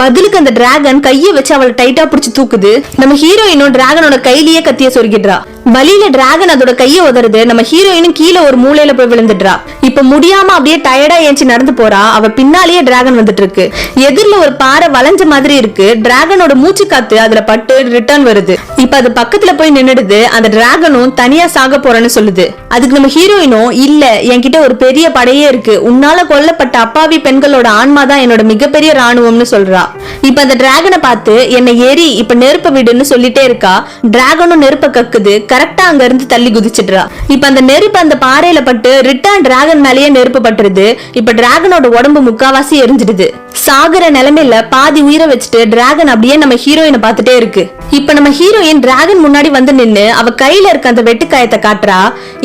பதிலுக்கு அந்த டிராகன் கையை வச்சு அவளை டைட்டா புடிச்சு தூக்குது. நம்ம ஹீரோயினும் டிராகனோட கையிலேயே கத்திய சொருகிடுறா. வலியில டிராகன் அதோட கைய உதறது. நம்ம ஹீரோயினும் கீழே ஒரு மூலையில போய் விழுந்துடுறா. இப்ப முடியாம அப்படியே டயர்டா ஏஞ்சி நடந்து போறா. அவ பின்னாலேயே டிராகன் வந்துட்டு இருக்கு. எதிரில ஒரு பாறை வளைஞ்ச மாதிரி இருக்கு. டிராகனோட மூச்சு காத்து அதுல பட்டு ரிட்டர்ன் வருது. இப்ப அது பக்கத்துல போய் நின்னுடுது. அந்த டிராகனும் தனியா சாக போறேன்னு சொல்லுது. அதுக்கு நம்ம ஹீரோயினும் இல்ல, என்கிட்ட ஒரு பெரிய படையே இருக்கு, உன்னால கொல்லப்பட்ட அப்பாவி பெண்களோட ஆன்மா தான் என்னோட மிகப்பெரிய ராணுவம்னு சொல்றா. இப்ப அந்த டிராகனை பார்த்து என்ன ஏறி இப்ப நெருப்ப விடுன்னு சொல்லிட்டே இருக்கா. டிராகனும் நெருப்ப கக்குது. கரெக்டா அங்க இருந்து தள்ளி குதிச்சிடுறா. இப்ப அந்த நெருப்பு அந்த பாறையில பட்டு ரிட்டர்ன் டிராகன் மேலேயே நெருப்பு பட்டுருது. இப்ப டிராகனோட உடம்பு முக்காவாசி எரிஞ்சிடுது. சாகுற நிலைமையில பாதி உயிரை வச்சுட்டு டிராகன் அப்படியே நம்ம ஹீரோயினை பார்த்துட்டே இருக்கு. இப்ப நம்ம ஹீரோயின் டிராகன் முன்னாடி வந்து நின்னு அவ கையில இருக்க அந்த வெட்டுக்காயத்தை காட்டுறா.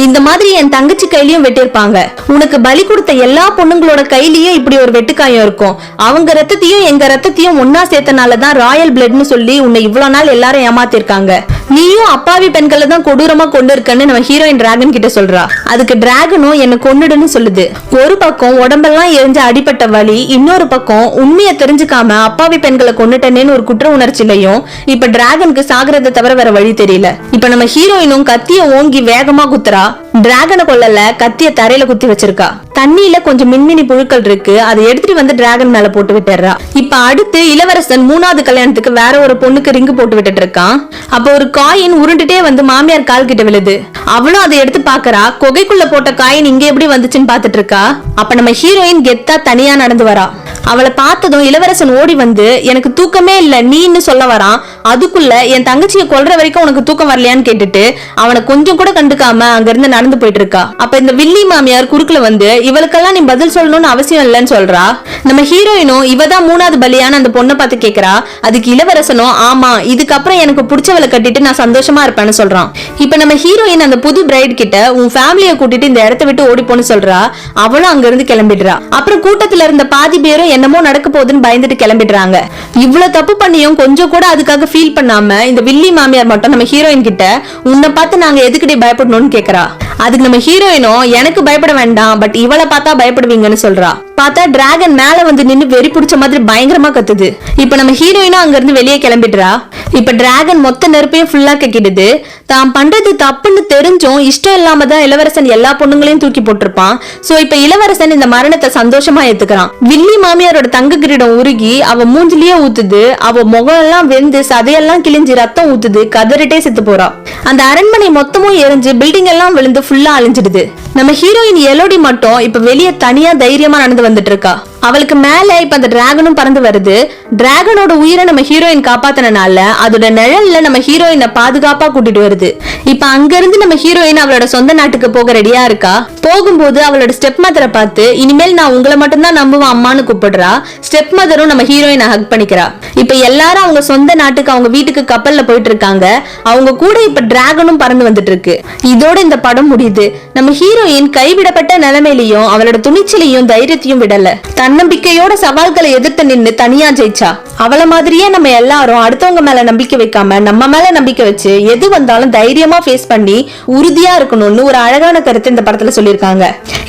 இந்த மாதிரி என் தங்கச்சி கையிலயும் வெட்டிருப்பாங்க. உனக்கு பலி கொடுத்த எல்லா பொண்ணுங்களோட கையிலயும் இப்படி ஒரு வெட்டுக்காயம் இருக்கும். அவங்க ரத்தத்தையும் எங்க ரத்தத்தையும் ஒன்னா சேர்த்தனாலதான் ராயல் பிளட்னு சொல்லி உன்னை இவ்வளவு நாள் எல்லாரும் ஏமாத்திருக்காங்க. நீயும் அப்பாவி பெண்களை தான் கொடூரமா கொண்டு இருக்கன்னு நம்ம ஹீரோயின் டிராகன் கிட்ட சொல்றா. அதுக்கு டிராகனும் என்ன கொன்னுடுன்னு சொல்லுது. ஒரு பக்கம் உடம்பெல்லாம் எரிஞ்ச அடிப்பட்ட வலி, இன்னொரு பக்கம் உண்மையை தெரிஞ்சுக்காம அப்பாவி பெண்களை கொன்னுட்டேன்னு ஒரு குற்ற உணர்ச்சியிலையும் இப்ப டிராகனுக்கு சாகிறத தவிர வேற வழி தெரியல. இப்ப நம்ம ஹீரோயினும் கத்திய ஓங்கி வேகமா குத்துறா. டிராகனை கொல்லல, கத்திய தரையில குத்தி வச்சிருக்கா. தண்ணியில கொஞ்சம் மின்மினி புழுக்கள் இருக்கு. அதை எடுத்துட்டு வந்து டிராகன் மேல போட்டு விட்டுறா. இப்ப அடுத்து இளவரசன் 3வது கல்யாணத்துக்கு வேற ஒரு பொண்ணுக்கு ரிங்கு போட்டு விட்டுட்டு இருக்கான். அப்ப ஒரு காயின் உருண்டுட்டே வந்து மாமியார் கால் கிட்ட விழுது. அவளும் அதை எடுத்து பாக்குறா. குகைக்குள்ள போட்ட காயின் இங்க எப்படி வந்துச்சுன்னு பாத்துட்டு இருக்கா. அப்ப நம்ம ஹீரோயின் கெத்தா தனியா நடந்து வரா. அவளை பார்த்ததும் இளவரசன் ஓடி வந்து எனக்கு தூக்கமே இல்ல நீன்னு சொல்ல வரான். அதுக்குள்ள என் தங்கச்சியை கொல்ற வரைக்கும் உனக்கு தூக்கம் வரலையான்னு கேட்டுட்டு அவனை கொஞ்சம் கூட கண்டுக்காம அங்க இருந்து நடந்து போயிட்டு இருக்கா. அப்ப இந்த வில்லி மாமியார் குறுக்குல வந்து இவளுக்கெல்லாம் நீ பதில் சொல்லணும்னு அவசியம் இல்லைன்னு சொல்றா. நம்ம ஹீரோயினும் இவதான் 3வது பலியான அந்த பொண்ணை பார்த்து கேக்குறா. அதுக்கு இளவரசனும் ஆமா, இதுக்கப்புறம் எனக்கு பிடிச்சவளை கட்டிட்டு நான் சந்தோஷமா இருப்பேன்னு சொல்றான். இப்ப நம்ம ஹீரோயின் அந்த புது பிரைட் கிட்ட உன் ஃபேமிலியை கூட்டிட்டு இந்த இடத்த விட்டு ஓடி போன்னு சொல்றா. அவளும் அங்க இருந்து கிளம்பிடுறா. அப்புறம் கூட்டத்துல இருந்த பாதி பேரும் என்னமோ நடக்க போகுதுன்னு பயந்துட்டு கிளம்பிடுறாங்க. இவ்வளவு தப்பு பண்ணியும் கொஞ்சம் கூட அதுக்காக ஃபீல் பண்ணாம இந்த வில்லி மாமியார் மட்டும் நம்ம ஹீரோயின் கிட்ட உன்னை பார்த்து நாங்க எதுக்கிட்டே பயப்படணும்னு கேக்குறா. அதுக்கு நம்ம ஹீரோயினும் எனக்கு பயப்பட வேண்டாம், பட் இவளை பார்த்தா பயப்படுவீங்கன்னு சொல்றா. பார்த்தா டிராகன் மேல வந்து நின்னு வெறி பிடிச்ச மாதிரி பயங்கரமா கத்துது. இப்ப நம்ம ஹீரோயினும் அங்க இருந்து வெளியே கிளம்பிடுறா. இப்ப டிராகன் மொத்த நெருப்பையும் ஃபுல்லா கக்கிடுது. தான் பண்றது தப்புன்னு தெரிஞ்சும் இஷ்டம் இல்லாம தான் இளவரசன் எல்லா பொண்ணுங்களையும் தூக்கி போட்டிருப்பான். சோ இப்ப இளவரசன் இந்த மரணத்தை சந்தோஷமா ஏத்துக்கிறான். வில்லி மாமியாரோட தங்க கிரீடம் உருகி அவ மூஞ்சிலேயே ஊத்துது. அவ முகம் எல்லாம் வெந்து சதையெல்லாம் கிழிஞ்சு ரத்தம் ஊத்துது. கதறிட்டே செத்து போறா. அந்த அரண்மனை மொத்தமும் எரிஞ்சு பில்டிங் எல்லாம் விழுந்து ஃபுல்லா அழிஞ்சிடுது. நம்ம ஹீரோயின் எலோடி மட்டும் இப்ப வெளியே தனியா தைரியமா நடந்து வந்துட்டு இருக்கா. அவளுக்கு மேல இப்ப அந்த டிராகனும் பறந்து வருது. டிராகனோட உயிரை நம்ம ஹீரோயின் காப்பாத்தினால அதோட நிழல்ல நம்ம ஹீரோயினை பாதுகாப்பா கூட்டிட்டு வருது. இப்ப அங்க இருந்து நம்ம ஹீரோயின் அவளோட சொந்த நாட்டுக்கு போக ரெடியா இருக்கா. போகும்போது அவளோட ஸ்டெப் மதரை பார்த்து இனிமேல் நான் உங்களை மட்டும் தான் நம்புவேன் அம்மான்னு கூப்பிடுறா. ஸ்டெப் மதரும் நம்ம ஹீரோயினை ஹக் பண்ணிக்கிறா. இப்ப எல்லாரும் அவங்க சொந்த நாட்டுக்கு அவங்க வீட்டுக்கு கப்பல்ல போயிட்டு இருக்காங்க. அவங்க கூட இப்ப டிராகனும் பறந்து வந்துட்டு இருக்கு. இதோட இந்த படம் முடியுது. நம்ம ஹீரோயின் கைவிடப்பட்ட நிலைமையிலையும் அவளோட துணிச்சலையும் தைரியத்தையும் விடல. தன்னம்பிக்கையோட சவால்களை எதிர்த்து நின்னு தனியா ஜெயிச்சா. அவள மாதிரியே நம்ம எல்லாரும் அடுத்தவங்க மேல நம்பிக்கை வைக்காம நம்ம மேல நம்பிக்கை வச்சு எது வந்தாலும் தைரியமா ஃபேஸ் பண்ணி உறுதியா இருக்கணும்னு ஒரு அழகான கருத்து இந்த படத்துல சொல்லியிருக்காங்க.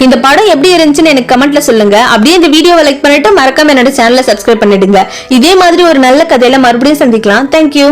இந்த படம் எப்படி இருந்துச்சுன்னு எனக்கு கமெண்ட்ல சொல்லுங்க. அப்படியே இந்த வீடியோவை லைக் பண்ணிட்டு மறக்காம என்னோட சேனலை சப்ஸ்கிரைப் பண்ணிடுங்க. இதே மாதிரி ஒரு நல்ல கதையில மறுபடியும் சந்திக்கலாம். தேங்க்யூ.